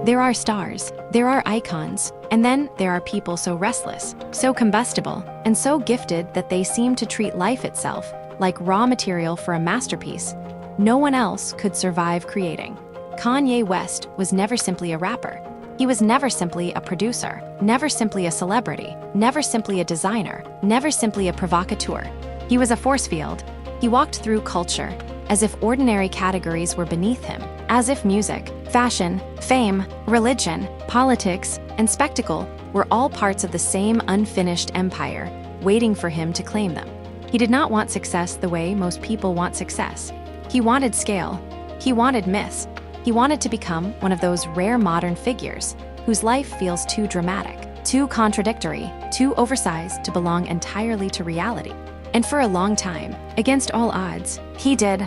There are stars, there are icons, and then there are people so restless, so combustible, and so gifted that they seem to treat life itself like raw material for a masterpiece no one else could survive creating. Kanye West was never simply a rapper. He was never simply a producer, never simply a celebrity, never simply a designer, never simply a provocateur. He was a force field. He walked through culture as if ordinary categories were beneath him, as if music, fashion, fame, religion, politics, and spectacle were all parts of the same unfinished empire, waiting for him to claim them. He did not want success the way most people want success. He wanted scale. He wanted myths. He wanted to become one of those rare modern figures whose life feels too dramatic, too contradictory, too oversized to belong entirely to reality. And for a long time, against all odds, he did.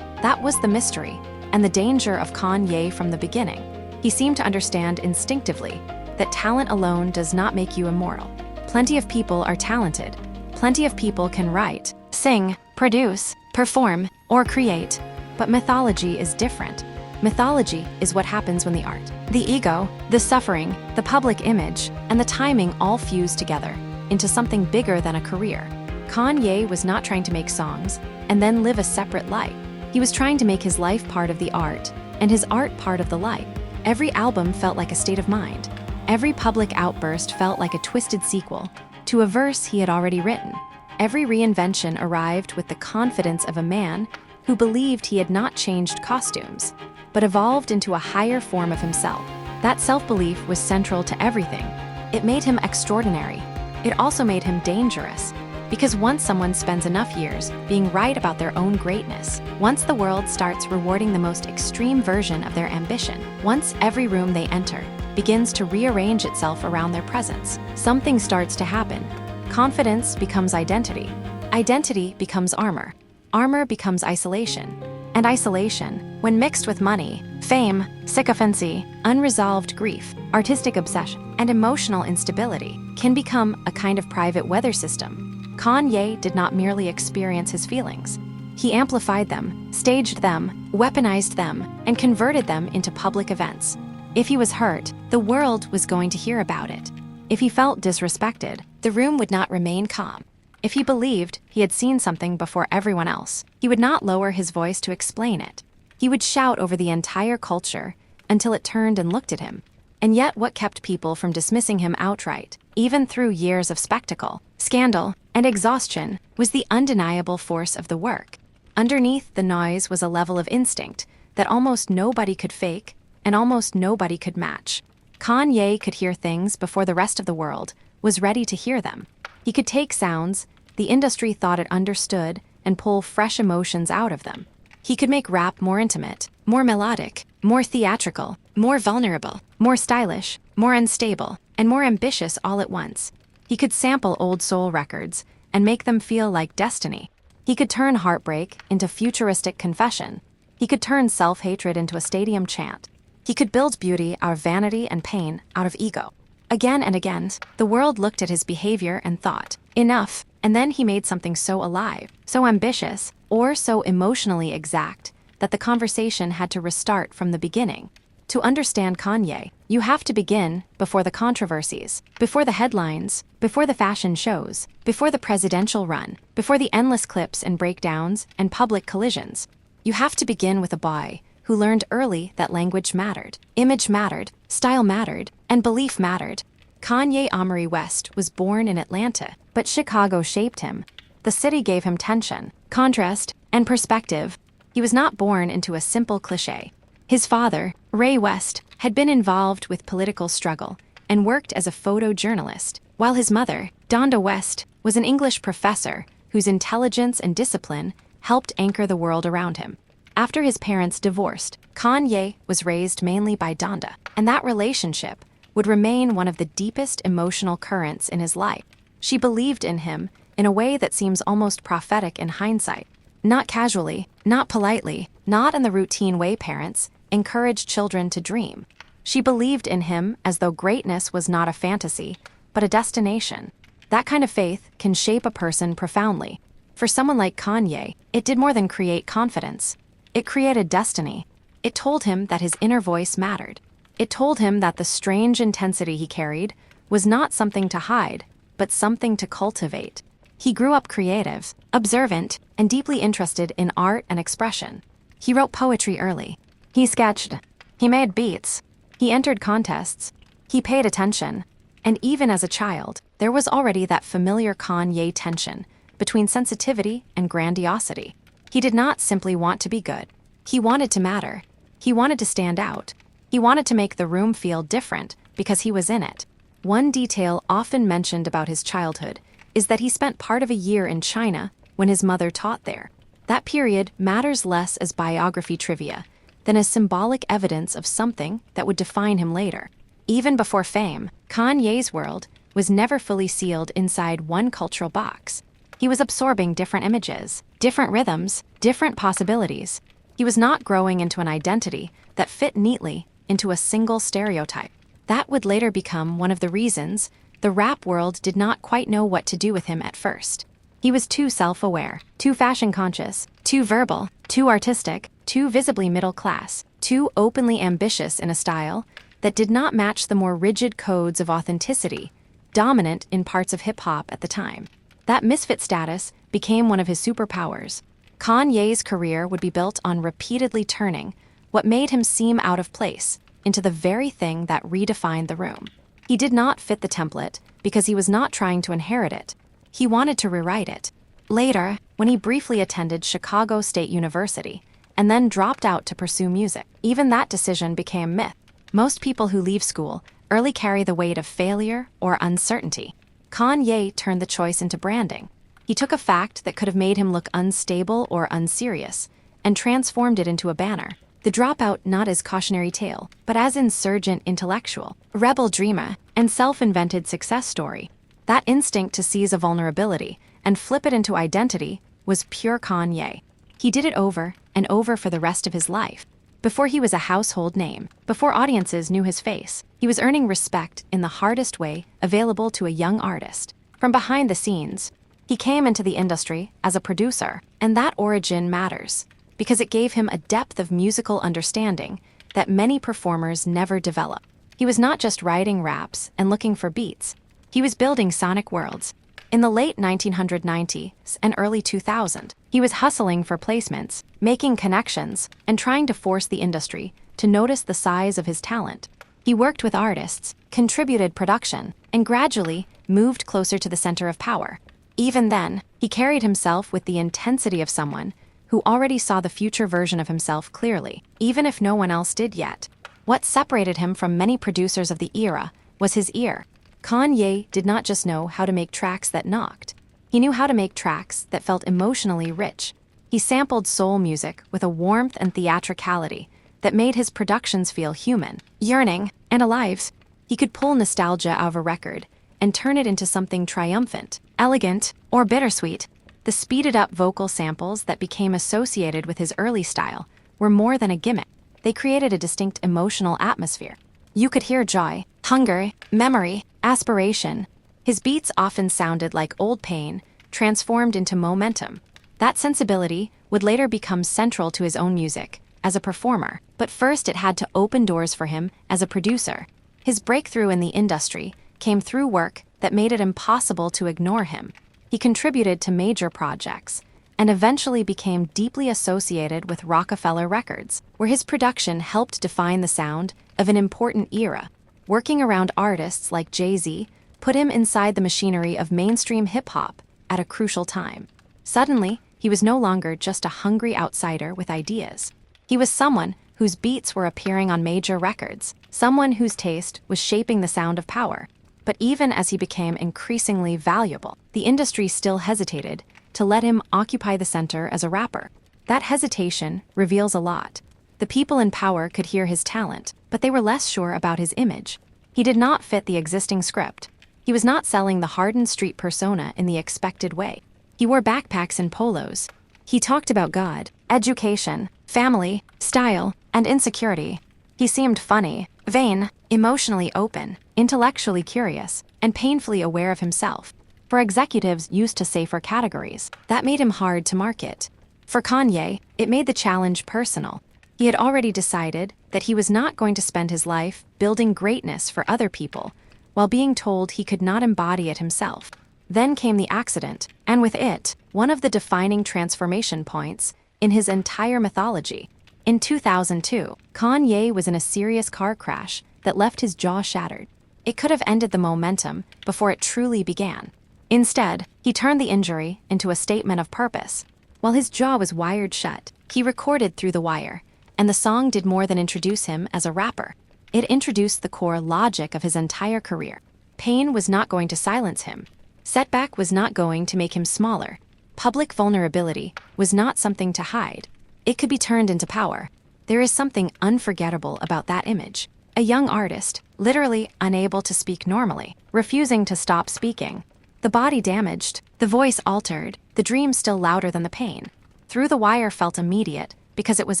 That was the mystery and the danger of Kanye from the beginning. He seemed to understand instinctively that talent alone does not make you immortal. Plenty of people are talented. Plenty of people can write, sing, produce, perform, or create. But mythology is different. Mythology is what happens when the art, the ego, the suffering, the public image, and the timing all fuse together into something bigger than a career. Kanye was not trying to make songs and then live a separate life. He was trying to make his life part of the art and his art part of the life. Every album felt like a state of mind. Every public outburst felt like a twisted sequel to a verse he had already written. Every reinvention arrived with the confidence of a man who believed he had not changed costumes, but evolved into a higher form of himself. That self-belief was central to everything. It made him extraordinary. It also made him dangerous. Because once someone spends enough years being right about their own greatness, once the world starts rewarding the most extreme version of their ambition, once every room they enter begins to rearrange itself around their presence, something starts to happen. Confidence becomes identity. Identity becomes armor. Armor becomes isolation. And isolation, when mixed with money, fame, sycophancy, unresolved grief, artistic obsession, and emotional instability, can become a kind of private weather system. Kanye did not merely experience his feelings. He amplified them, staged them, weaponized them, and converted them into public events. If he was hurt, the world was going to hear about it. If he felt disrespected, the room would not remain calm. If he believed he had seen something before everyone else, he would not lower his voice to explain it. He would shout over the entire culture until it turned and looked at him. And yet what kept people from dismissing him outright, even through years of spectacle, scandal, and exhaustion, was the undeniable force of the work. Underneath the noise was a level of instinct that almost nobody could fake and almost nobody could match. Kanye could hear things before the rest of the world was ready to hear them. He could take sounds the industry thought it understood and pull fresh emotions out of them. He could make rap more intimate, more melodic, more theatrical, more vulnerable, more stylish, more unstable, and more ambitious all at once. He could sample old soul records and make them feel like destiny. He could turn heartbreak into futuristic confession. He could turn self-hatred into a stadium chant. He could build beauty out of vanity and pain out of ego. Again and again, the world looked at his behavior and thought, enough, and then he made something so alive, so ambitious, or so emotionally exact that the conversation had to restart from the beginning. To understand Kanye, you have to begin before the controversies, before the headlines, before the fashion shows, before the presidential run, before the endless clips and breakdowns and public collisions. You have to begin with a boy who learned early that language mattered, image mattered, style mattered, and belief mattered. Kanye West was born in Atlanta, but Chicago shaped him. The city gave him tension, contrast, and perspective. He was not born into a simple cliché. His father, Ray West, had been involved with political struggle and worked as a photojournalist, while his mother, Donda West, was an English professor whose intelligence and discipline helped anchor the world around him. After his parents divorced, Kanye was raised mainly by Donda, and that relationship would remain one of the deepest emotional currents in his life. She believed in him in a way that seems almost prophetic in hindsight. Not casually, not politely, not in the routine way parents encourage children to dream. She believed in him as though greatness was not a fantasy, but a destination. That kind of faith can shape a person profoundly. For someone like Kanye, it did more than create confidence. It created destiny. It told him that his inner voice mattered. It told him that the strange intensity he carried was not something to hide, but something to cultivate. He grew up creative, observant, and deeply interested in art and expression. He wrote poetry early. He sketched. He made beats. He entered contests. He paid attention. And even as a child, there was already that familiar Kanye tension between sensitivity and grandiosity. He did not simply want to be good. He wanted to matter. He wanted to stand out. He wanted to make the room feel different because he was in it. One detail often mentioned about his childhood is that he spent part of a year in China when his mother taught there. That period matters less as biography trivia than as symbolic evidence of something that would define him later. Even before fame, Kanye's world was never fully sealed inside one cultural box. He was absorbing different images, different rhythms, different possibilities. He was not growing into an identity that fit neatly into a single stereotype. That would later become one of the reasons the rap world did not quite know what to do with him at first. He was too self-aware, too fashion-conscious, too verbal, too artistic, too visibly middle class, too openly ambitious in a style that did not match the more rigid codes of authenticity dominant in parts of hip-hop at the time. That misfit status became one of his superpowers. Kanye's career would be built on repeatedly turning what made him seem out of place into the very thing that redefined the room. He did not fit the template because he was not trying to inherit it. He wanted to rewrite it. Later, when he briefly attended Chicago State University and then dropped out to pursue music, even that decision became myth. Most people who leave school early carry the weight of failure or uncertainty. Kanye turned the choice into branding. He took a fact that could have made him look unstable or unserious and transformed it into a banner. The dropout not as cautionary tale, but as insurgent intellectual, rebel dreamer, and self-invented success story. That instinct to seize a vulnerability and flip it into identity was pure Kanye. He did it over and over for the rest of his life. Before he was a household name, before audiences knew his face, he was earning respect in the hardest way available to a young artist. From behind the scenes, he came into the industry as a producer, and that origin matters because it gave him a depth of musical understanding that many performers never develop. He was not just writing raps and looking for beats. He was building sonic worlds. In the late 1990s and early 2000s, he was hustling for placements, making connections, and trying to force the industry to notice the size of his talent. He worked with artists, contributed production, and gradually moved closer to the center of power. Even then, he carried himself with the intensity of someone who already saw the future version of himself clearly, even if no one else did yet. What separated him from many producers of the era was his ear. Kanye did not just know how to make tracks that knocked. He knew how to make tracks that felt emotionally rich. He sampled soul music with a warmth and theatricality that made his productions feel human, yearning, and alive. He could pull nostalgia out of a record and turn it into something triumphant, elegant, or bittersweet. The speeded-up vocal samples that became associated with his early style were more than a gimmick. They created a distinct emotional atmosphere. You could hear joy, hunger, memory, aspiration. His beats often sounded like old pain, transformed into momentum. That sensibility would later become central to his own music as a performer, but first it had to open doors for him as a producer. His breakthrough in the industry came through work that made it impossible to ignore him. He contributed to major projects and eventually became deeply associated with Rockefeller Records, where his production helped define the sound of an important era. Working around artists like Jay-Z put him inside the machinery of mainstream hip-hop at a crucial time. Suddenly, he was no longer just a hungry outsider with ideas. He was someone whose beats were appearing on major records, someone whose taste was shaping the sound of power. But even as he became increasingly valuable, the industry still hesitated to let him occupy the center as a rapper. That hesitation reveals a lot. The people in power could hear his talent, but they were less sure about his image. He did not fit the existing script. He was not selling the hardened street persona in the expected way. He wore backpacks and polos. He talked about God, education, family, style, and insecurity. He seemed funny, vain, emotionally open, intellectually curious, and painfully aware of himself. For executives used to safer categories, that made him hard to market. For Kanye, it made the challenge personal. He had already decided that he was not going to spend his life building greatness for other people, while being told he could not embody it himself. Then came the accident, and with it, one of the defining transformation points in his entire mythology. In 2002, Kanye was in a serious car crash that left his jaw shattered. It could have ended the momentum before it truly began. Instead, he turned the injury into a statement of purpose. While his jaw was wired shut, he recorded Through the Wire, and the song did more than introduce him as a rapper. It introduced the core logic of his entire career. Pain was not going to silence him. Setback was not going to make him smaller. Public vulnerability was not something to hide. It could be turned into power. There is something unforgettable about that image. A young artist, literally unable to speak normally, refusing to stop speaking. The body damaged, the voice altered, the dream still louder than the pain. Through the Wire felt immediate because it was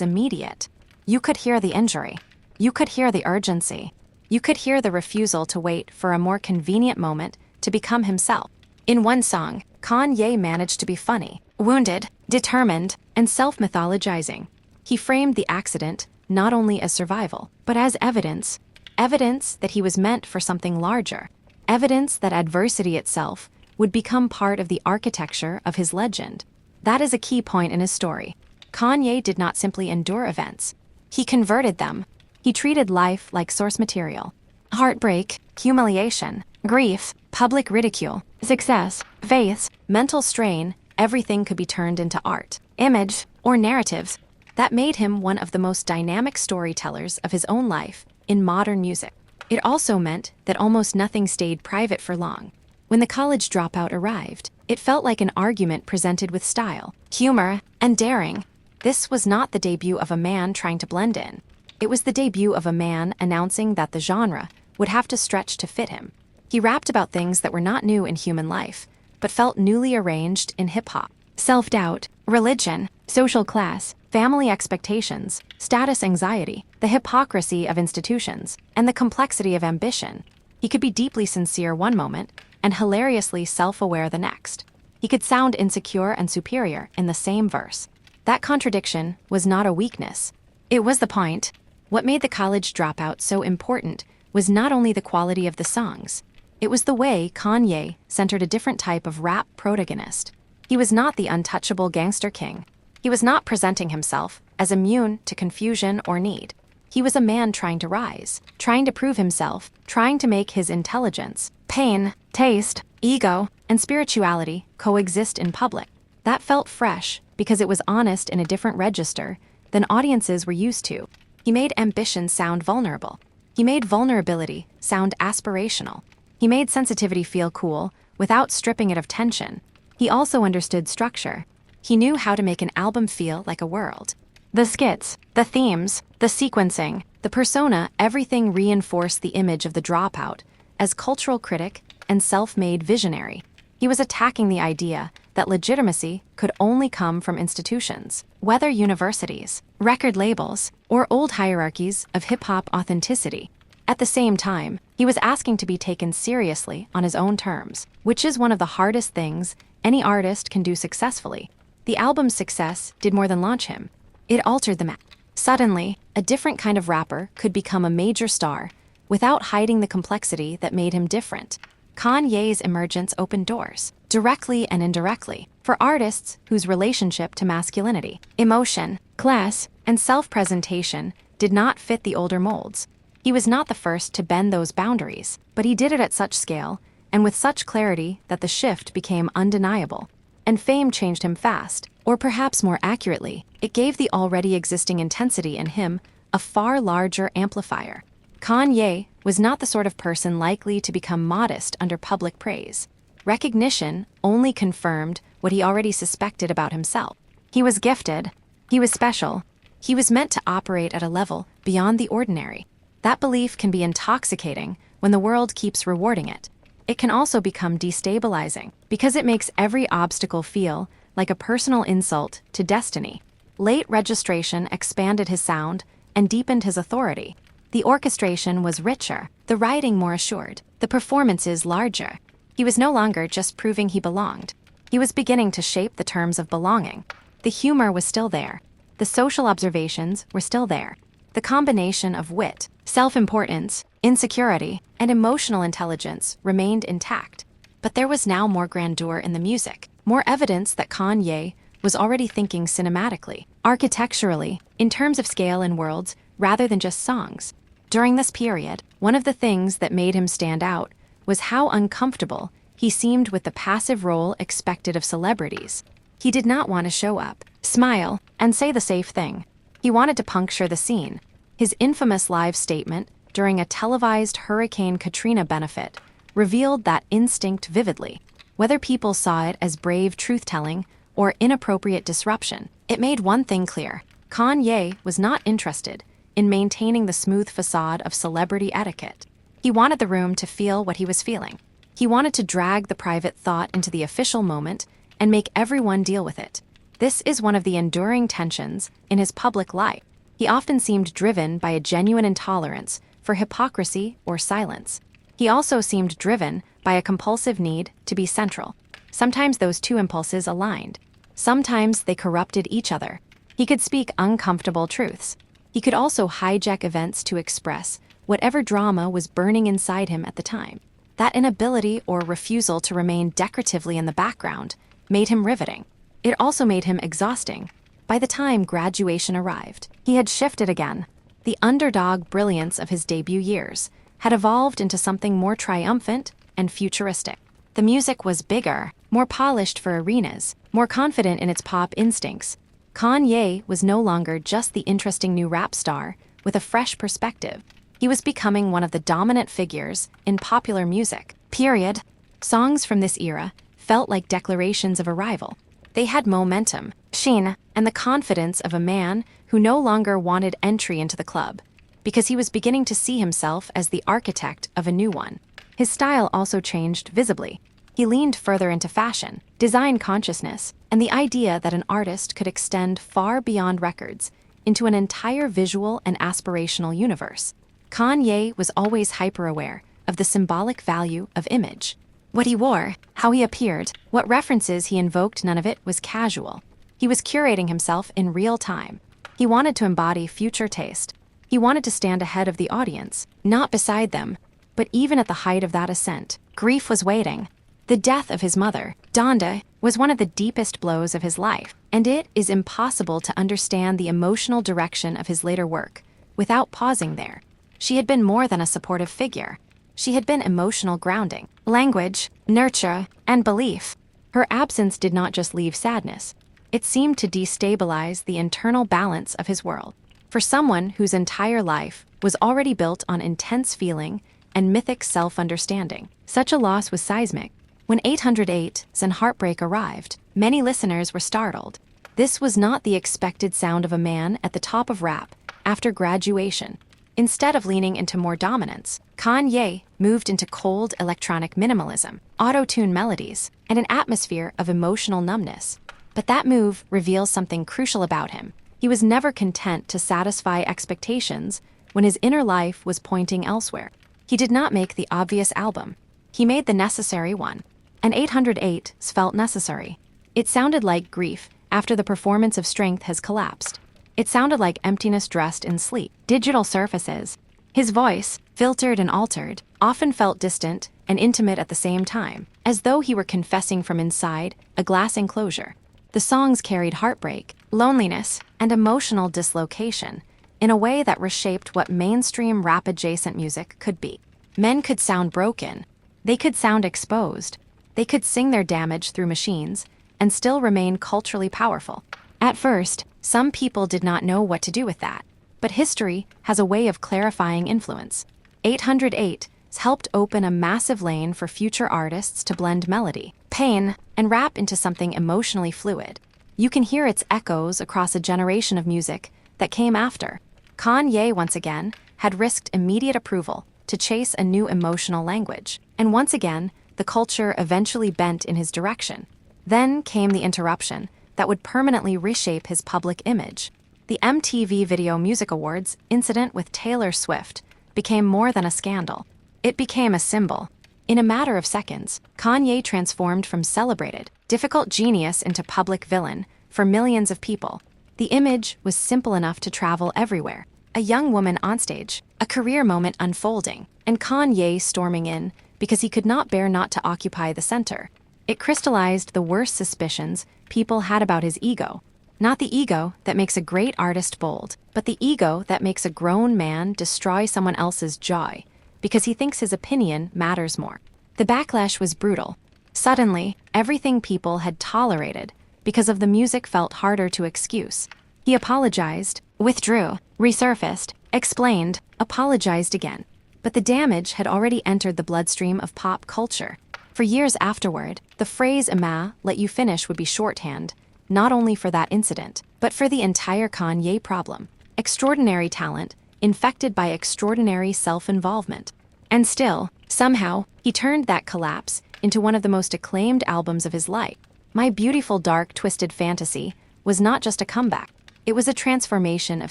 immediate. You could hear the injury. You could hear the urgency. You could hear the refusal to wait for a more convenient moment to become himself. In one song, Kanye managed to be funny, wounded, determined, and self-mythologizing. He framed the accident not only as survival, but as evidence that he was meant for something larger, evidence that adversity itself would become part of the architecture of his legend. That is a key point in his story. Kanye did not simply endure events. He converted them. He treated life like source material. Heartbreak, humiliation, grief, public ridicule, success, faith, mental strain, everything could be turned into art, image, or narratives. That made him one of the most dynamic storytellers of his own life in modern music. It also meant that almost nothing stayed private for long. When the college dropout arrived, it felt like an argument presented with style, humor, and daring. This was not the debut of a man trying to blend in. It was the debut of a man announcing that the genre would have to stretch to fit him. He rapped about things that were not new in human life, but felt newly arranged in hip-hop. Self-doubt, religion, social class, family expectations, status anxiety, the hypocrisy of institutions, and the complexity of ambition. He could be deeply sincere one moment and hilariously self-aware the next. He could sound insecure and superior in the same verse. That contradiction was not a weakness. It was the point. What made the college dropout so important was not only the quality of the songs. It was the way Kanye centered a different type of rap protagonist. He was not the untouchable gangster king. He was not presenting himself as immune to confusion or need. He was a man trying to rise, trying to prove himself, trying to make his intelligence, pain, taste, ego, and spirituality coexist in public. That felt fresh because it was honest in a different register than audiences were used to. He made ambition sound vulnerable. He made vulnerability sound aspirational. He made sensitivity feel cool without stripping it of tension. He also understood structure. He knew how to make an album feel like a world. The skits, the themes, the sequencing, the persona, everything reinforced the image of the dropout as cultural critic and self-made visionary. He was attacking the idea that legitimacy could only come from institutions, whether universities, record labels, or old hierarchies of hip-hop authenticity. At the same time, he was asking to be taken seriously on his own terms, which is one of the hardest things any artist can do successfully. The album's success did more than launch him. It altered the map. Suddenly, a different kind of rapper could become a major star without hiding the complexity that made him different. Kanye's emergence opened doors, directly and indirectly, for artists whose relationship to masculinity, emotion, class, and self-presentation did not fit the older molds. He was not the first to bend those boundaries, but he did it at such scale and with such clarity that the shift became undeniable. And fame changed him fast, or perhaps more accurately, it gave the already existing intensity in him a far larger amplifier. Kanye was not the sort of person likely to become modest under public praise. Recognition only confirmed what he already suspected about himself. He was gifted. He was special. He was meant to operate at a level beyond the ordinary. That belief can be intoxicating when the world keeps rewarding it. It can also become destabilizing because it makes every obstacle feel like a personal insult to destiny. Late registration expanded his sound and deepened his authority. The orchestration was richer, the writing more assured, the performances larger. He was no longer just proving he belonged. He was beginning to shape the terms of belonging. The humor was still there. The social observations were still there. The combination of wit, self-importance, insecurity, and emotional intelligence remained intact. But there was now more grandeur in the music, more evidence that Kanye was already thinking cinematically, architecturally, in terms of scale and worlds, rather than just songs. During this period, one of the things that made him stand out was how uncomfortable he seemed with the passive role expected of celebrities. He did not want to show up, smile, and say the safe thing. He wanted to puncture the scene. His infamous live statement during a televised Hurricane Katrina benefit revealed that instinct vividly. Whether people saw it as brave truth-telling or inappropriate disruption, it made one thing clear: Kanye was not interested in maintaining the smooth facade of celebrity etiquette. He wanted the room to feel what he was feeling. He wanted to drag the private thought into the official moment and make everyone deal with it. This is one of the enduring tensions in his public life. He often seemed driven by a genuine intolerance for hypocrisy or silence. He also seemed driven by a compulsive need to be central. Sometimes those two impulses aligned. Sometimes they corrupted each other. He could speak uncomfortable truths. He could also hijack events to express whatever drama was burning inside him at the time. That inability or refusal to remain decoratively in the background made him riveting. It also made him exhausting. By the time graduation arrived, he had shifted again. The underdog brilliance of his debut years had evolved into something more triumphant and futuristic. The music was bigger, more polished for arenas, more confident in its pop instincts. Kanye was no longer just the interesting new rap star with a fresh perspective. He was becoming one of the dominant figures in popular music, period. Songs from this era felt like declarations of arrival. They had momentum, sheen, and the confidence of a man who no longer wanted entry into the club, because he was beginning to see himself as the architect of a new one. His style also changed visibly. He leaned further into fashion, design consciousness, and the idea that an artist could extend far beyond records into an entire visual and aspirational universe. Kanye was always hyper-aware of the symbolic value of image. What he wore, how he appeared, what references he invoked, none of it was casual. He was curating himself in real time. He wanted to embody future taste. He wanted to stand ahead of the audience, not beside them. But even at the height of that ascent, grief was waiting. The death of his mother, Donda, was one of the deepest blows of his life, and it is impossible to understand the emotional direction of his later work without pausing there. She had been more than a supportive figure. She had been emotional grounding, language, nurture, and belief. Her absence did not just leave sadness. It seemed to destabilize the internal balance of his world. For someone whose entire life was already built on intense feeling and mythic self-understanding, such a loss was seismic. When 808's and Heartbreak arrived, many listeners were startled. This was not the expected sound of a man at the top of rap after graduation. Instead of leaning into more dominance, Kanye moved into cold electronic minimalism, auto-tune melodies, and an atmosphere of emotional numbness. But that move reveals something crucial about him. He was never content to satisfy expectations when his inner life was pointing elsewhere. He did not make the obvious album. He made the necessary one. And 808's felt necessary. It sounded like grief after the performance of Strength has collapsed. It sounded like emptiness dressed in sleep. Digital surfaces. His voice, filtered and altered, often felt distant and intimate at the same time, as though he were confessing from inside a glass enclosure. The songs carried heartbreak, loneliness, and emotional dislocation in a way that reshaped what mainstream rap-adjacent music could be. Men could sound broken. They could sound exposed. They could sing their damage through machines and still remain culturally powerful. At first, some people did not know what to do with that, but history has a way of clarifying influence. 808's helped open a massive lane for future artists to blend melody, pain, and rap into something emotionally fluid. You can hear its echoes across a generation of music that came after. Kanye, once again, had risked immediate approval to chase a new emotional language, and once again, the culture eventually bent in his direction. Then came the interruption that would permanently reshape his public image. The MTV Video Music Awards incident with Taylor Swift became more than a scandal. It became a symbol. In a matter of seconds, Kanye transformed from celebrated, difficult genius into public villain for millions of people. The image was simple enough to travel everywhere. a young woman onstage, a career moment unfolding, and Kanye storming in because he could not bear not to occupy the center. It crystallized the worst suspicions people had about his ego. Not the ego that makes a great artist bold, but the ego that makes a grown man destroy someone else's joy because he thinks his opinion matters more. The backlash was brutal. Suddenly, everything people had tolerated because of the music felt harder to excuse. He apologized, withdrew, resurfaced, explained, apologized again. But the damage had already entered the bloodstream of pop culture. For years afterward, the phrase "I'ma let you finish" would be shorthand, not only for that incident, but for the entire Kanye problem. Extraordinary talent, infected by extraordinary self-involvement. And still, somehow, he turned that collapse into one of the most acclaimed albums of his life. My Beautiful Dark Twisted Fantasy was not just a comeback. It was a transformation of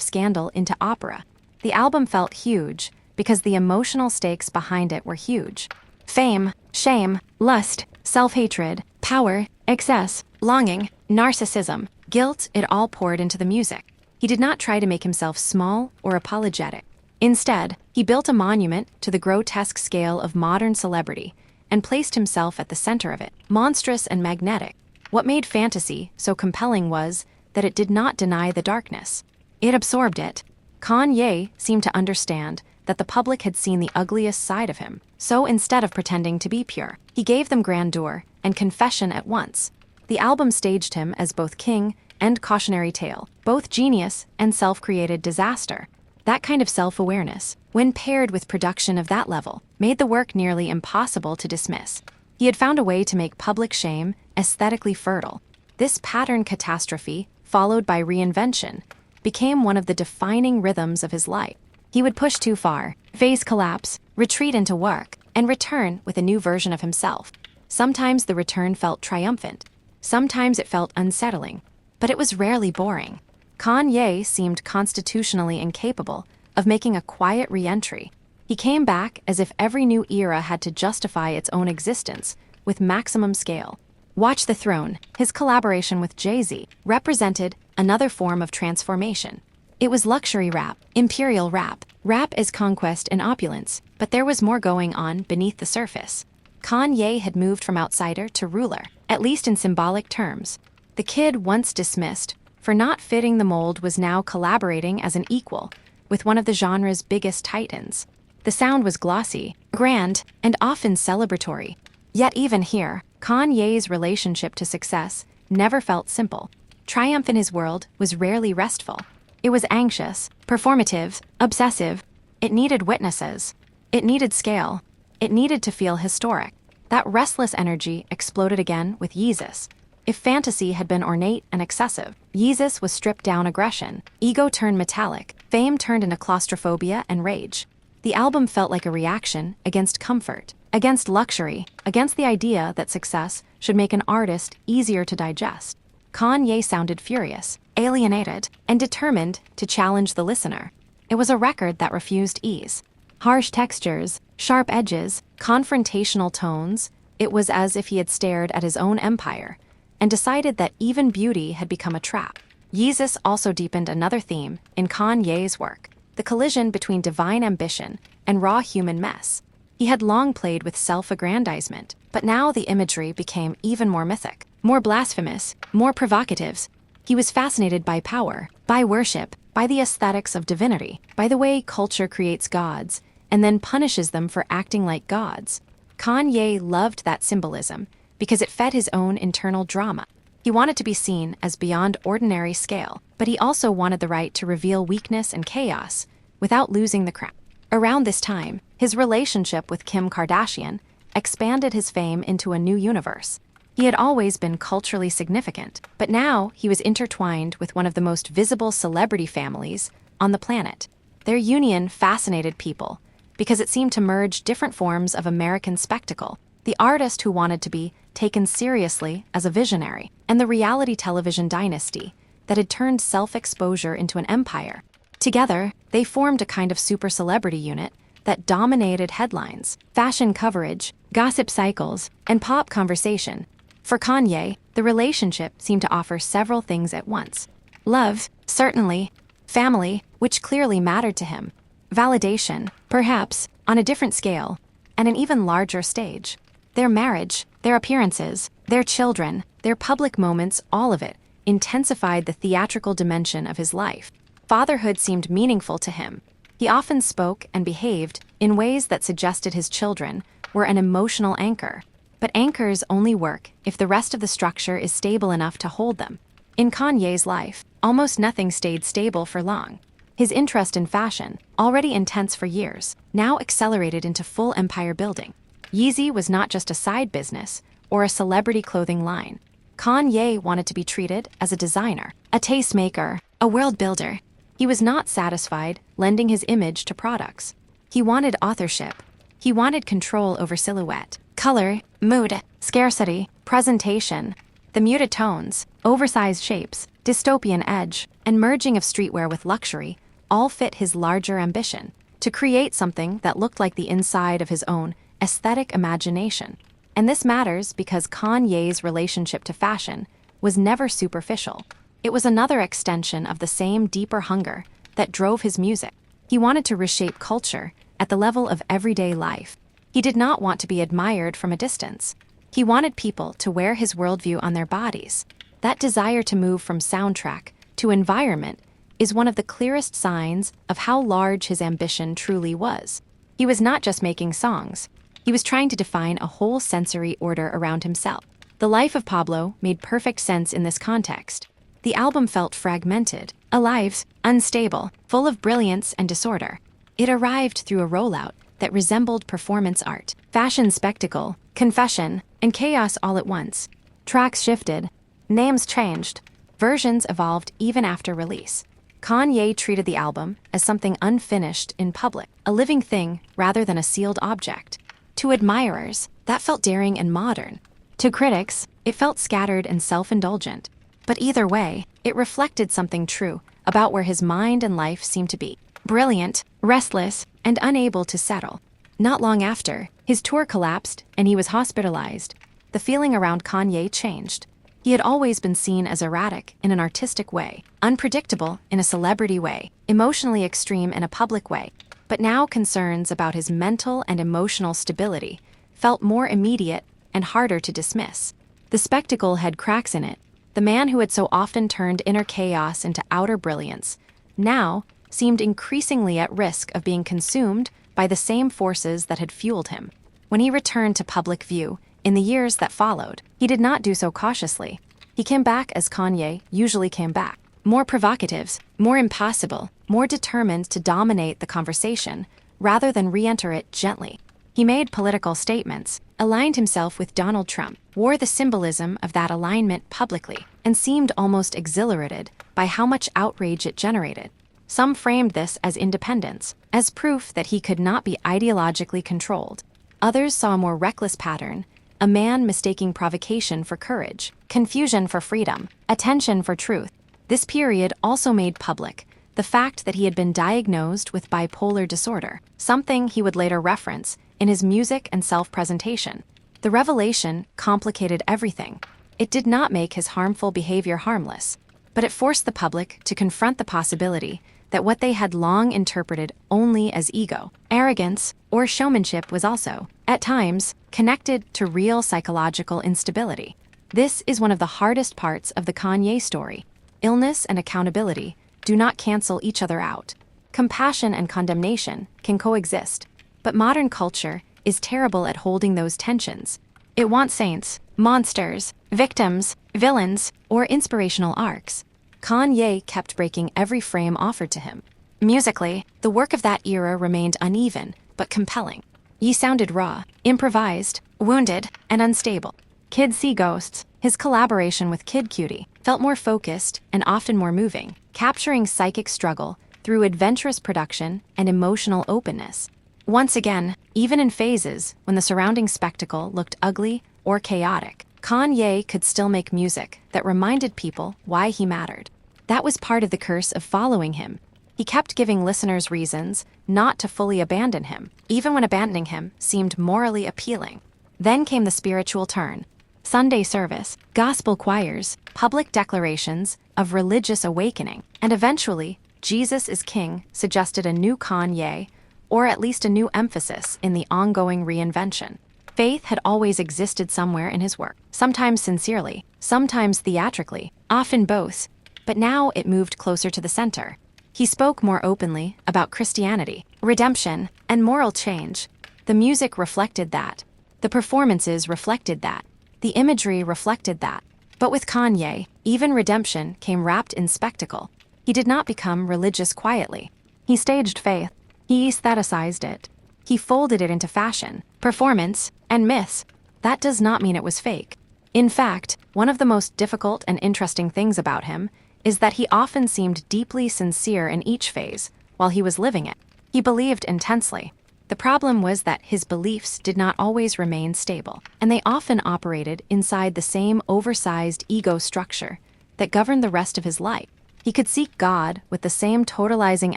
scandal into opera. The album felt huge because the emotional stakes behind it were huge. Fame, shame, lust, self-hatred, power, excess, longing, narcissism, guilt, it all poured into the music. He did not try to make himself small or apologetic. Instead, he built a monument to the grotesque scale of modern celebrity and placed himself at the center of it, monstrous and magnetic. What made Fantasy so compelling was that it did not deny the darkness. It absorbed it. Kanye seemed to understand that the public had seen the ugliest side of him, so instead of pretending to be pure, he gave them grandeur and confession at once. The album staged him as both king and cautionary tale, both genius and self-created disaster. That kind of self-awareness, when paired with production of that level, made the work nearly impossible to dismiss. He had found a way to make public shame aesthetically fertile. This pattern catastrophe, followed by reinvention, became one of the defining rhythms of his life. He would push too far, face collapse, retreat into work, and return with a new version of himself. Sometimes the return felt triumphant. Sometimes it felt unsettling. But it was rarely boring. Kanye seemed constitutionally incapable of making a quiet re-entry. He came back as if every new era had to justify its own existence, with maximum scale. Watch the Throne, his collaboration with Jay-Z, represented another form of transformation. It was luxury rap, imperial rap, rap as conquest and opulence, but there was more going on beneath the surface. Kanye had moved from outsider to ruler, at least in symbolic terms. The kid once dismissed for not fitting the mold was now collaborating as an equal with one of the genre's biggest titans. The sound was glossy, grand, and often celebratory. Yet even here, Kanye's relationship to success never felt simple. Triumph in his world was rarely restful. It was anxious, performative, obsessive. It needed witnesses. It needed scale. It needed to feel historic. That restless energy exploded again with Yeezus. If Fantasy had been ornate and excessive, Yeezus was stripped down aggression. Ego turned metallic. Fame turned into claustrophobia and rage. The album felt like a reaction against comfort, against luxury, against the idea that success should make an artist easier to digest. Kanye sounded furious, alienated, and determined to challenge the listener. It was a record that refused ease. Harsh textures, sharp edges, confrontational tones. It was as if he had stared at his own empire and decided that even beauty had become a trap. Yeezus also deepened another theme in Kanye's work, the collision between divine ambition and raw human mess. He had long played with self-aggrandizement, but now the imagery became even more mythic, more blasphemous, more provocative. He was fascinated by power, by worship, by the aesthetics of divinity, by the way culture creates gods and then punishes them for acting like gods. Kanye loved that symbolism because it fed his own internal drama. He wanted to be seen as beyond ordinary scale, but he also wanted the right to reveal weakness and chaos without losing the crown. Around this time, his relationship with Kim Kardashian expanded his fame into a new universe. He had always been culturally significant, but now he was intertwined with one of the most visible celebrity families on the planet. Their union fascinated people because it seemed to merge different forms of American spectacle: the artist who wanted to be taken seriously as a visionary, and the reality television dynasty that had turned self-exposure into an empire. Together, they formed a kind of super celebrity unit that dominated headlines, fashion coverage, gossip cycles, and pop conversation. For Kanye, the relationship seemed to offer several things at once. Love, certainly. family, which clearly mattered to him, validation, perhaps, on a different scale, and an even larger stage. Their marriage, their appearances, their children, their public moments, all of it, intensified the theatrical dimension of his life. Fatherhood seemed meaningful to him. He often spoke and behaved in ways that suggested his children were an emotional anchor. But anchors only work if the rest of the structure is stable enough to hold them. In Kanye's life, almost nothing stayed stable for long. His interest in fashion, already intense for years, now accelerated into full empire building. Yeezy was not just a side business or a celebrity clothing line. Kanye wanted to be treated as a designer, a tastemaker, a world builder. He was not satisfied lending his image to products. He wanted authorship. He wanted control over silhouette, color, mood, scarcity, presentation. The muted tones, oversized shapes, dystopian edge, and merging of streetwear with luxury all fit his larger ambition to create something that looked like the inside of his own aesthetic imagination. And this matters because Kanye's relationship to fashion was never superficial. It was another extension of the same deeper hunger that drove his music. He wanted to reshape culture at the level of everyday life. He did not want to be admired from a distance. He wanted people to wear his worldview on their bodies. That desire to move from soundtrack to environment is one of the clearest signs of how large his ambition truly was. He was not just making songs. He was trying to define a whole sensory order around himself. The Life of Pablo made perfect sense in this context. The album felt fragmented, alive, unstable, full of brilliance and disorder. It arrived through a rollout that resembled performance art, fashion spectacle, confession, and chaos all at once. Tracks shifted, names changed, versions evolved even after release. Kanye treated the album as something unfinished in public, a living thing rather than a sealed object. To admirers, that felt daring and modern. To critics, it felt scattered and self-indulgent. But either way, it reflected something true about where his mind and life seemed to be. Brilliant, restless, and unable to settle. Not long after, his tour collapsed and he was hospitalized. The feeling around Kanye changed. He had always been seen as erratic in an artistic way, unpredictable in a celebrity way, emotionally extreme in a public way. But now concerns about his mental and emotional stability felt more immediate and harder to dismiss. The spectacle had cracks in it. The man who had so often turned inner chaos into outer brilliance now seemed increasingly at risk of being consumed by the same forces that had fueled him. When he returned to public view in the years that followed, he did not do so cautiously. He came back as Kanye usually came back, more provocative, more impossible, more determined to dominate the conversation rather than re-enter it gently. He made political statements, aligned himself with Donald Trump, wore the symbolism of that alignment publicly, and seemed almost exhilarated by how much outrage it generated. Some framed this as independence, as proof that he could not be ideologically controlled. Others saw a more reckless pattern, a man mistaking provocation for courage, confusion for freedom, attention for truth. This period also made public the fact that he had been diagnosed with bipolar disorder, something he would later reference in his music and self-presentation. The revelation complicated everything. It did not make his harmful behavior harmless, but it forced the public to confront the possibility that what they had long interpreted only as ego, arrogance, or showmanship was also, at times, connected to real psychological instability. This is one of the hardest parts of the Kanye story. Illness and accountability do not cancel each other out. Compassion and condemnation can coexist, but modern culture is terrible at holding those tensions. It wants saints, monsters, victims, villains, or inspirational arcs. Kanye kept breaking every frame offered to him. Musically, the work of that era remained uneven, but compelling. He sounded raw, improvised, wounded, and unstable. Kid See Ghosts, his collaboration with Kid Cudi, felt more focused and often more moving, capturing psychic struggle through adventurous production and emotional openness. Once again, even in phases when the surrounding spectacle looked ugly or chaotic, Kanye could still make music that reminded people why he mattered. That was part of the curse of following him. He kept giving listeners reasons not to fully abandon him, even when abandoning him seemed morally appealing. Then came the spiritual turn. Sunday service, gospel choirs, public declarations of religious awakening, and eventually, Jesus is King suggested a new Kanye, or at least a new emphasis in the ongoing reinvention. Faith had always existed somewhere in his work, sometimes sincerely, sometimes theatrically, often both, but now it moved closer to the center. He spoke more openly about Christianity, redemption, and moral change. The music reflected that. The performances reflected that. The imagery reflected that. But with Kanye, even redemption came wrapped in spectacle. He did not become religious quietly. He staged faith. He aestheticized it. He folded it into fashion, performance, and myths. That does not mean it was fake. In fact, one of the most difficult and interesting things about him is that he often seemed deeply sincere in each phase while he was living it. He believed intensely. The problem was that his beliefs did not always remain stable, and they often operated inside the same oversized ego structure that governed the rest of his life. He could seek God with the same totalizing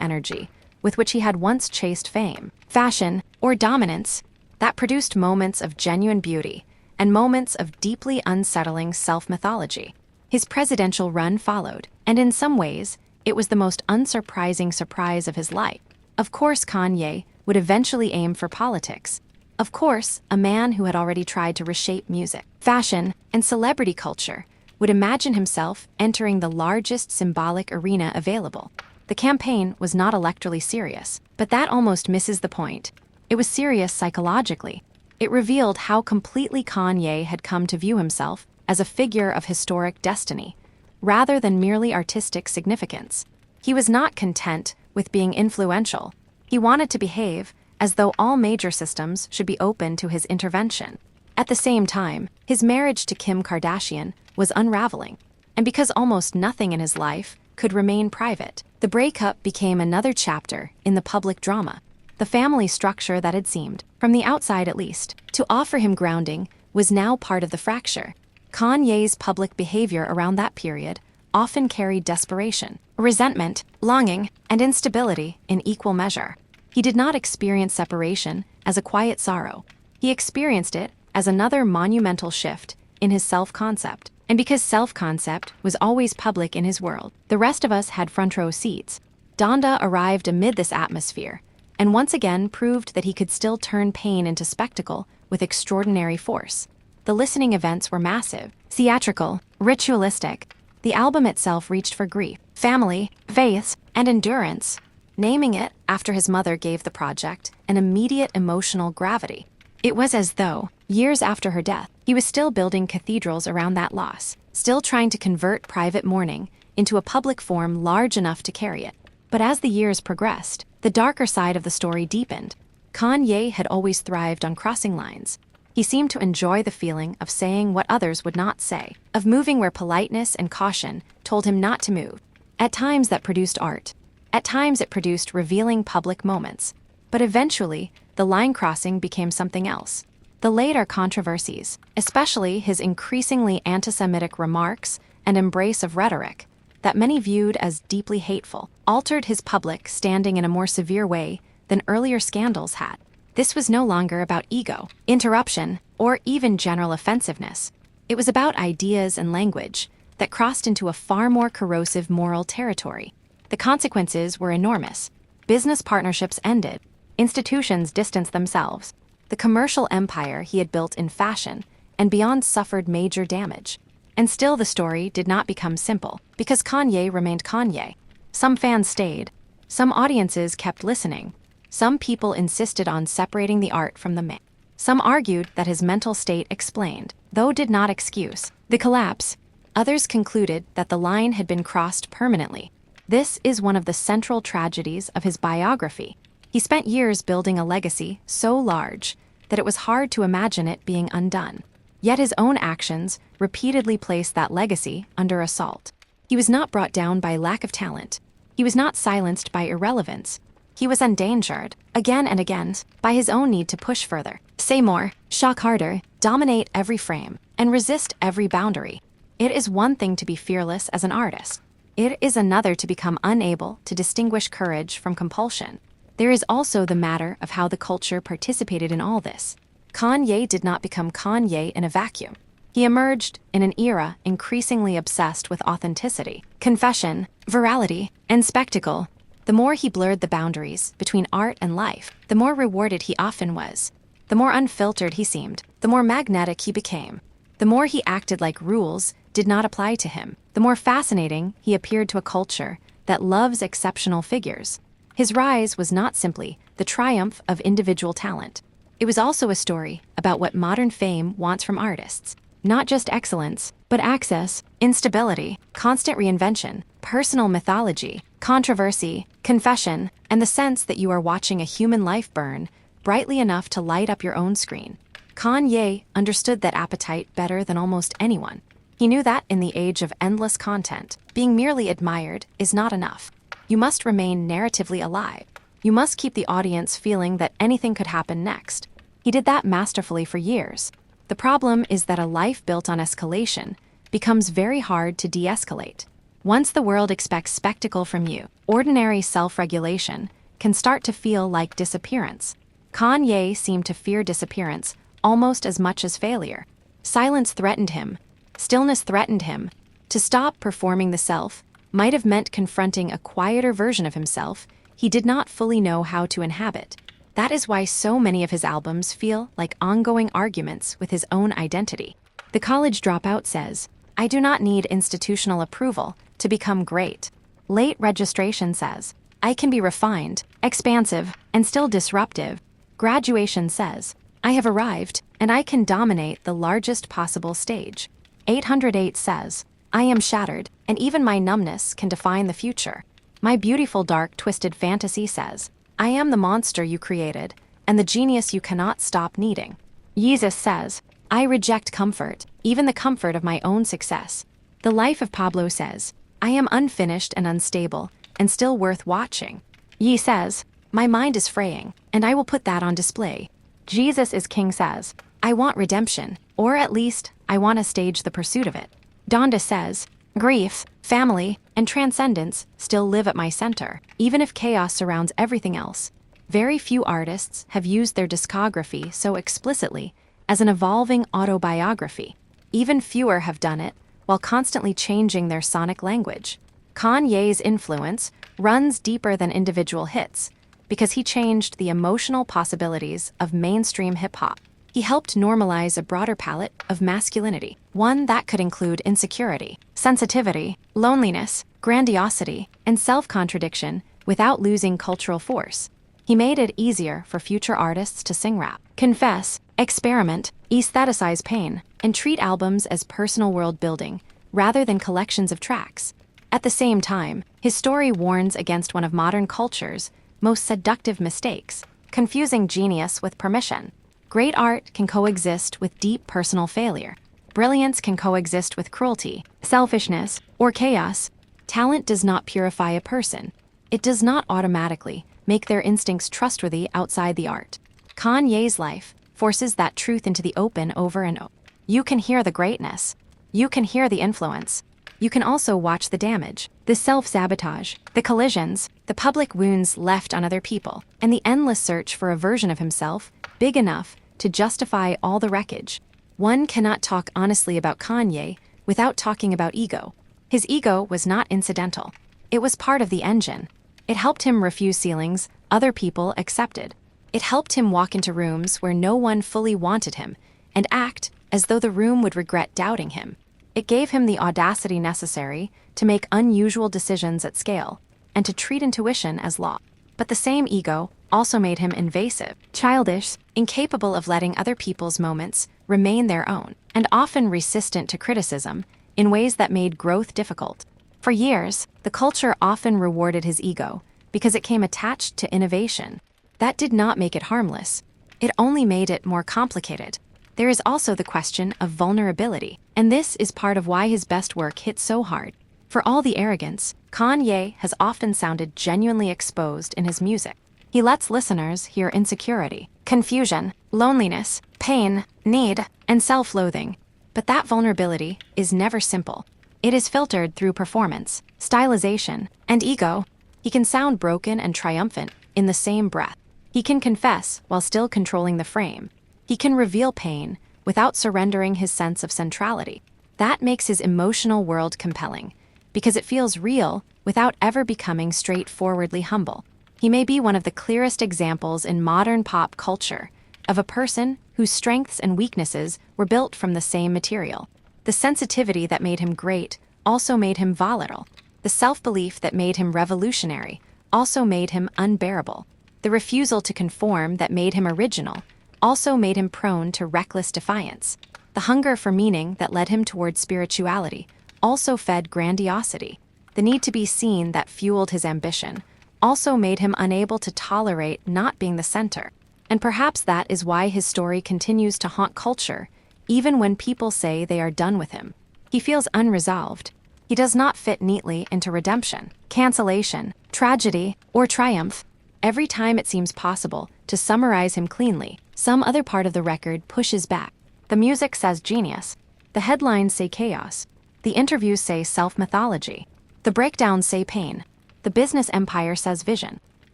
energy with which he had once chased fame, fashion, or dominance that produced moments of genuine beauty and moments of deeply unsettling self-mythology. His presidential run followed, and in some ways, it was the most unsurprising surprise of his life. Of course, Kanye would eventually aim for politics. Of course, a man who had already tried to reshape music, fashion, and celebrity culture would imagine himself entering the largest symbolic arena available. The campaign was not electorally serious, but that almost misses the point. It was serious psychologically. It revealed how completely Kanye had come to view himself as a figure of historic destiny, rather than merely artistic significance. He was not content with being influential. He wanted to behave as though all major systems should be open to his intervention. At the same time, his marriage to Kim Kardashian was unraveling, and because almost nothing in his life could remain private, the breakup became another chapter in the public drama. The family structure that had seemed, from the outside at least, to offer him grounding was now part of the fracture. Kanye's public behavior around that period often carried desperation, resentment, longing, and instability in equal measure. He did not experience separation as a quiet sorrow. He experienced it as another monumental shift in his self-concept. And because self-concept was always public in his world, the rest of us had front-row seats. Donda arrived amid this atmosphere, and once again proved that he could still turn pain into spectacle with extraordinary force. The listening events were massive, theatrical, ritualistic. The album itself reached for grief, family, faith, and endurance, naming it after his mother gave the project an immediate emotional gravity. It was as though, years after her death, he was still building cathedrals around that loss, still trying to convert private mourning into a public form large enough to carry it. But as the years progressed, the darker side of the story deepened. Kanye had always thrived on crossing lines. He seemed to enjoy the feeling of saying what others would not say, of moving where politeness and caution told him not to move. At times that produced art. At times it produced revealing public moments. But eventually, the line crossing became something else. The later controversies, especially his increasingly anti-Semitic remarks and embrace of rhetoric that many viewed as deeply hateful, altered his public standing in a more severe way than earlier scandals had. This was no longer about ego, interruption, or even general offensiveness. It was about ideas and language that crossed into a far more corrosive moral territory. The consequences were enormous. Business partnerships ended. Institutions distanced themselves. The commercial empire he had built in fashion and beyond suffered major damage. And still the story did not become simple, because Kanye remained Kanye. Some fans stayed. Some audiences kept listening. Some people insisted on separating the art from the man. Some argued that his mental state explained, though did not excuse, the collapse. Others concluded that the line had been crossed permanently. This is one of the central tragedies of his biography. He spent years building a legacy so large that it was hard to imagine it being undone. Yet his own actions repeatedly placed that legacy under assault. He was not brought down by lack of talent. He was not silenced by irrelevance. He was endangered, again and again, by his own need to push further, say more, shock harder, dominate every frame, and resist every boundary. It is one thing to be fearless as an artist. It is another to become unable to distinguish courage from compulsion. There is also the matter of how the culture participated in all this. Kanye did not become Kanye in a vacuum. He emerged in an era increasingly obsessed with authenticity, confession, virality, and spectacle. The more he blurred the boundaries between art and life, the more rewarded he often was. The more unfiltered he seemed, the more magnetic he became. The more he acted like rules did not apply to him, the more fascinating he appeared to a culture that loves exceptional figures. His rise was not simply the triumph of individual talent. It was also a story about what modern fame wants from artists. Not just excellence, but access, instability, constant reinvention, personal mythology, controversy, confession, and the sense that you are watching a human life burn brightly enough to light up your own screen. Kanye understood that appetite better than almost anyone. He knew that in the age of endless content, being merely admired is not enough. You must remain narratively alive. You must keep the audience feeling that anything could happen next. He did that masterfully for years. The problem is that a life built on escalation becomes very hard to de-escalate. Once the world expects spectacle from you, ordinary self-regulation can start to feel like disappearance. Kanye seemed to fear disappearance almost as much as failure. Silence threatened him. Stillness threatened him. To stop performing the self might have meant confronting a quieter version of himself he did not fully know how to inhabit. That is why so many of his albums feel like ongoing arguments with his own identity. The college dropout says, "I do not need institutional approval to become great." Late registration says, "I can be refined, expansive, and still disruptive." Graduation says, "I have arrived, and I can dominate the largest possible stage." 808 says, "I am shattered, and even my numbness can define the future." My beautiful dark twisted fantasy says, "I am the monster you created, and the genius you cannot stop needing." Jesus says, "I reject comfort, even the comfort of my own success." The Life of Pablo says, "I am unfinished and unstable, and still worth watching." Ye says, "My mind is fraying, and I will put that on display." Jesus is King says, "I want redemption, or at least, I want to stage the pursuit of it." Donda says, "Grief, family, and transcendence still live at my center, even if chaos surrounds everything else." Very few artists have used their discography so explicitly as an evolving autobiography. Even fewer have done it while constantly changing their sonic language. Kanye's influence runs deeper than individual hits because he changed the emotional possibilities of mainstream hip-hop. He helped normalize a broader palette of masculinity, one that could include insecurity, sensitivity, loneliness, grandiosity, and self-contradiction without losing cultural force. He made it easier for future artists to sing rap, confess, experiment, aestheticize pain, and treat albums as personal world-building rather than collections of tracks. At the same time, his story warns against one of modern culture's most seductive mistakes, confusing genius with permission. Great art can coexist with deep personal failure. Brilliance can coexist with cruelty, selfishness, or chaos. Talent does not purify a person. It does not automatically make their instincts trustworthy outside the art. Kanye's life forces that truth into the open over and over. You can hear the greatness. You can hear the influence. You can also watch the damage, the self-sabotage, the collisions, the public wounds left on other people, and the endless search for a version of himself big enough to justify all the wreckage. One cannot talk honestly about Kanye without talking about ego. His ego was not incidental. It was part of the engine. It helped him refuse ceilings other people accepted. It helped him walk into rooms where no one fully wanted him and act as though the room would regret doubting him. It gave him the audacity necessary to make unusual decisions at scale and to treat intuition as law. But the same ego also made him invasive, childish, incapable of letting other people's moments remain their own, and often resistant to criticism in ways that made growth difficult. For years, the culture often rewarded his ego because it came attached to innovation. That did not make it harmless. It only made it more complicated. There is also the question of vulnerability, and this is part of why his best work hit so hard. For all the arrogance, Kanye has often sounded genuinely exposed in his music. He lets listeners hear insecurity, confusion, loneliness, pain, need, and self-loathing. But that vulnerability is never simple. It is filtered through performance, stylization, and ego. He can sound broken and triumphant in the same breath. He can confess while still controlling the frame. He can reveal pain without surrendering his sense of centrality. That makes his emotional world compelling, because it feels real without ever becoming straightforwardly humble. He may be one of the clearest examples in modern pop culture of a person whose strengths and weaknesses were built from the same material. The sensitivity that made him great also made him volatile. The self-belief that made him revolutionary also made him unbearable. The refusal to conform that made him original also made him prone to reckless defiance. The hunger for meaning that led him toward spirituality also fed grandiosity. The need to be seen that fueled his ambition also made him unable to tolerate not being the center. And perhaps that is why his story continues to haunt culture, even when people say they are done with him. He feels unresolved. He does not fit neatly into redemption, cancellation, tragedy, or triumph. Every time it seems possible to summarize him cleanly, some other part of the record pushes back. The music says genius. The headlines say chaos. The interviews say self-mythology. The breakdowns say pain. The business empire says vision.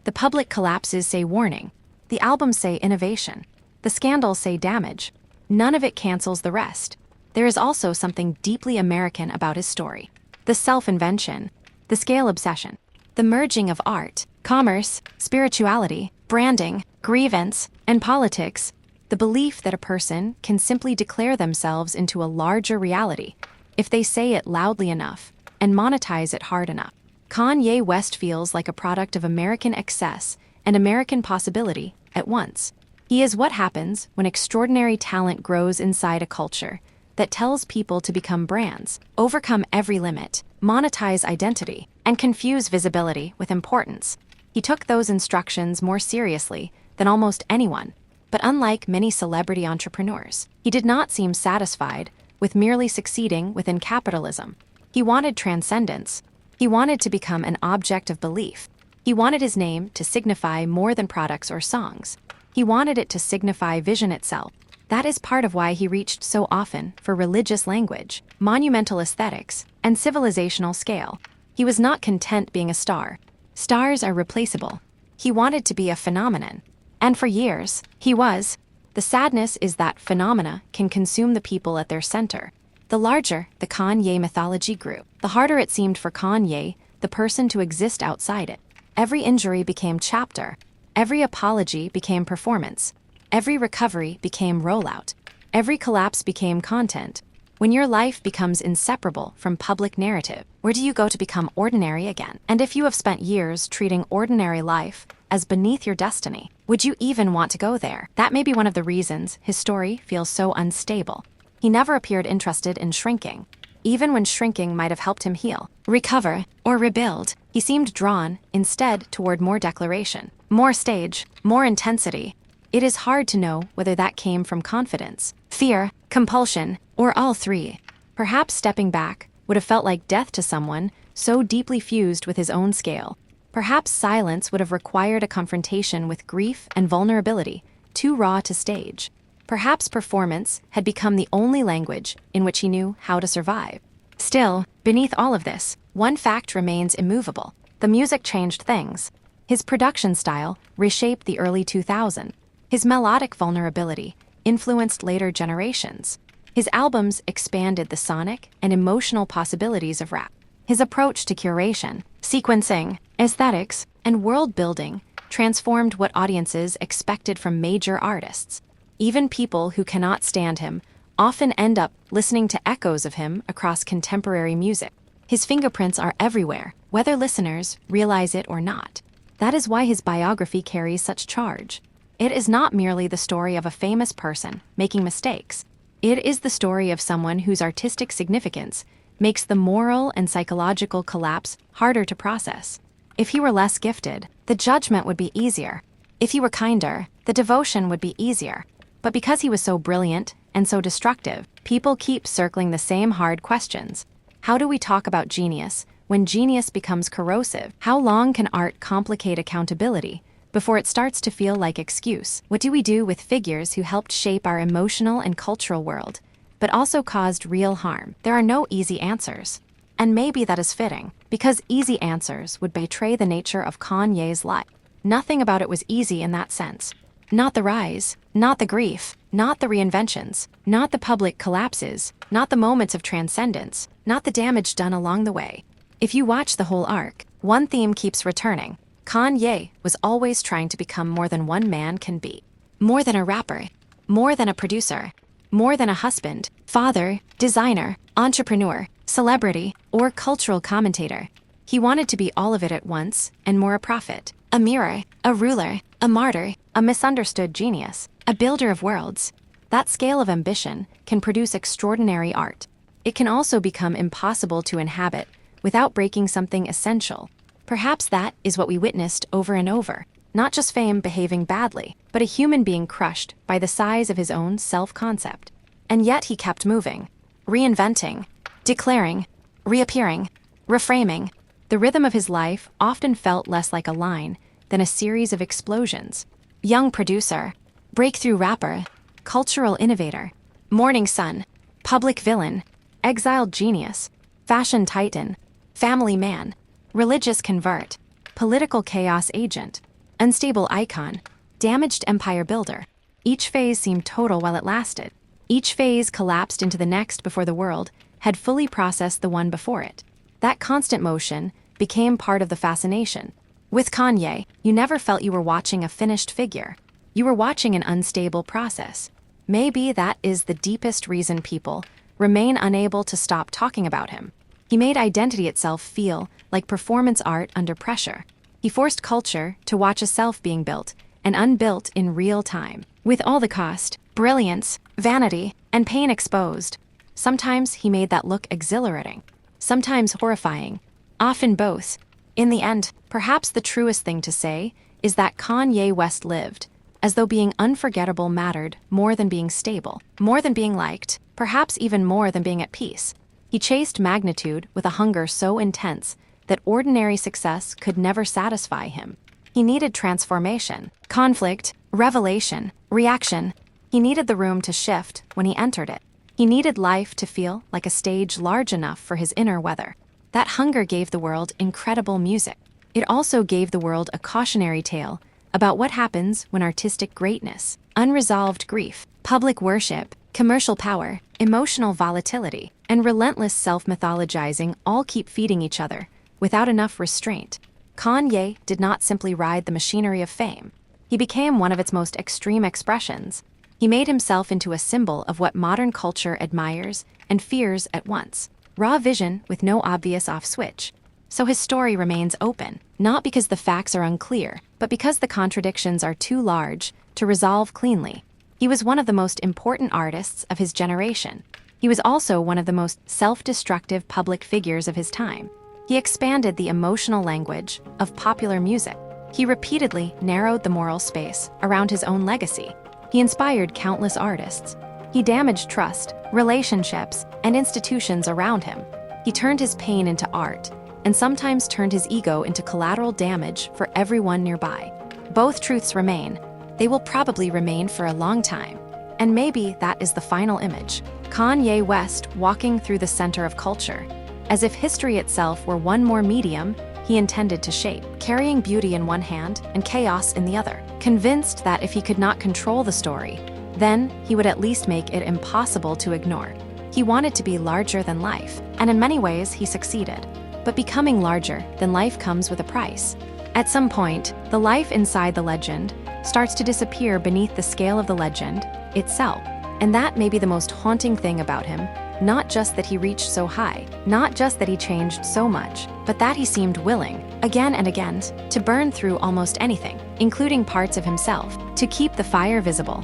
The public collapses say warning. The albums say innovation. The scandals say damage. None of it cancels the rest. There is also something deeply American about his story. The self-invention, the scale obsession, the merging of art, commerce, spirituality, branding, grievance, and politics, the belief that a person can simply declare themselves into a larger reality if they say it loudly enough and monetize it hard enough. Kanye West feels like a product of American excess and American possibility at once. He is what happens when extraordinary talent grows inside a culture that tells people to become brands, overcome every limit, monetize identity, and confuse visibility with importance. He took those instructions more seriously than almost anyone, but unlike many celebrity entrepreneurs, he did not seem satisfied with merely succeeding within capitalism. He wanted transcendence. He wanted to become an object of belief. He wanted his name to signify more than products or songs. He wanted it to signify vision itself. That is part of why he reached so often for religious language, monumental aesthetics, and civilizational scale. He was not content being a star. Stars are replaceable. He wanted to be a phenomenon. And for years, he was. The sadness is that phenomena can consume the people at their center. The larger the Kanye mythology grew, the harder it seemed for Kanye, the person, to exist outside it. Every injury became chapter. Every apology became performance. Every recovery became rollout. Every collapse became content. When your life becomes inseparable from public narrative, where do you go to become ordinary again? And if you have spent years treating ordinary life as beneath your destiny, would you even want to go there? That may be one of the reasons his story feels so unstable. He never appeared interested in shrinking. Even when shrinking might have helped him heal, recover, or rebuild, he seemed drawn, instead, toward more declaration, more stage, more intensity. It is hard to know whether that came from confidence, fear, compulsion, or all three. Perhaps stepping back would have felt like death to someone so deeply fused with his own scale. Perhaps silence would have required a confrontation with grief and vulnerability, too raw to stage. Perhaps performance had become the only language in which he knew how to survive. Still, beneath all of this, one fact remains immovable. The music changed things. His production style reshaped the early 2000s. His melodic vulnerability influenced later generations. His albums expanded the sonic and emotional possibilities of rap. His approach to curation, sequencing, aesthetics, and world-building transformed what audiences expected from major artists. Even people who cannot stand him often end up listening to echoes of him across contemporary music. His fingerprints are everywhere, whether listeners realize it or not. That is why his biography carries such charge. It is not merely the story of a famous person making mistakes. It is the story of someone whose artistic significance makes the moral and psychological collapse harder to process. If he were less gifted, the judgment would be easier. If he were kinder, the devotion would be easier. But because he was so brilliant and so destructive, people keep circling the same hard questions. How do we talk about genius when genius becomes corrosive? How long can art complicate accountability before it starts to feel like excuse? What do we do with figures who helped shape our emotional and cultural world, but also caused real harm? There are no easy answers. And maybe that is fitting, because easy answers would betray the nature of Kanye's life. Nothing about it was easy in that sense. Not the rise, not the grief, not the reinventions, not the public collapses, not the moments of transcendence, not the damage done along the way. If you watch the whole arc, one theme keeps returning. Kanye was always trying to become more than one man can be. More than a rapper, more than a producer, more than a husband, father, designer, entrepreneur, celebrity, or cultural commentator. He wanted to be all of it at once, and more: a prophet, a mirror, a ruler, a martyr, a misunderstood genius, a builder of worlds. That scale of ambition can produce extraordinary art. It can also become impossible to inhabit without breaking something essential. Perhaps that is what we witnessed over and over. Not just fame behaving badly, but a human being crushed by the size of his own self-concept. And yet he kept moving, reinventing, declaring, reappearing, reframing. The rhythm of his life often felt less like a line than a series of explosions. Young producer, breakthrough rapper, cultural innovator, morning sun, public villain, exiled genius, fashion titan, family man, religious convert, political chaos agent, unstable icon, damaged empire builder. Each phase seemed total while it lasted. Each phase collapsed into the next before the world had fully processed the one before it. That constant motion became part of the fascination. With Kanye, you never felt you were watching a finished figure. You were watching an unstable process. Maybe that is the deepest reason people remain unable to stop talking about him. He made identity itself feel like performance art under pressure. He forced culture to watch a self being built and unbuilt in real time, with all the cost, brilliance, vanity, and pain exposed. Sometimes he made that look exhilarating, sometimes horrifying, often both. In the end, perhaps the truest thing to say is that Kanye West lived as though being unforgettable mattered more than being stable, more than being liked, perhaps even more than being at peace. He chased magnitude with a hunger so intense that ordinary success could never satisfy him. He needed transformation, conflict, revelation, reaction. He needed the room to shift when he entered it. He needed life to feel like a stage large enough for his inner weather. That hunger gave the world incredible music. It also gave the world a cautionary tale about what happens when artistic greatness, unresolved grief, public worship, commercial power, emotional volatility, and relentless self-mythologizing all keep feeding each other without enough restraint. Kanye did not simply ride the machinery of fame. He became one of its most extreme expressions. He made himself into a symbol of what modern culture admires and fears at once. Raw vision with no obvious off switch. So his story remains open, not because the facts are unclear, but because the contradictions are too large to resolve cleanly. He was one of the most important artists of his generation. He was also one of the most self-destructive public figures of his time. He expanded the emotional language of popular music. He repeatedly narrowed the moral space around his own legacy. He inspired countless artists. He damaged trust, relationships, and institutions around him. He turned his pain into art, and sometimes turned his ego into collateral damage for everyone nearby. Both truths remain. They will probably remain for a long time. And maybe that is the final image. Kanye West walking through the center of culture, as if history itself were one more medium he intended to shape, carrying beauty in one hand and chaos in the other, convinced that if he could not control the story, then he would at least make it impossible to ignore. He wanted to be larger than life, and in many ways he succeeded. But becoming larger than life comes with a price. At some point, the life inside the legend starts to disappear beneath the scale of the legend itself. And that may be the most haunting thing about him, not just that he reached so high, not just that he changed so much, but that he seemed willing, again and again, to burn through almost anything, including parts of himself, to keep the fire visible.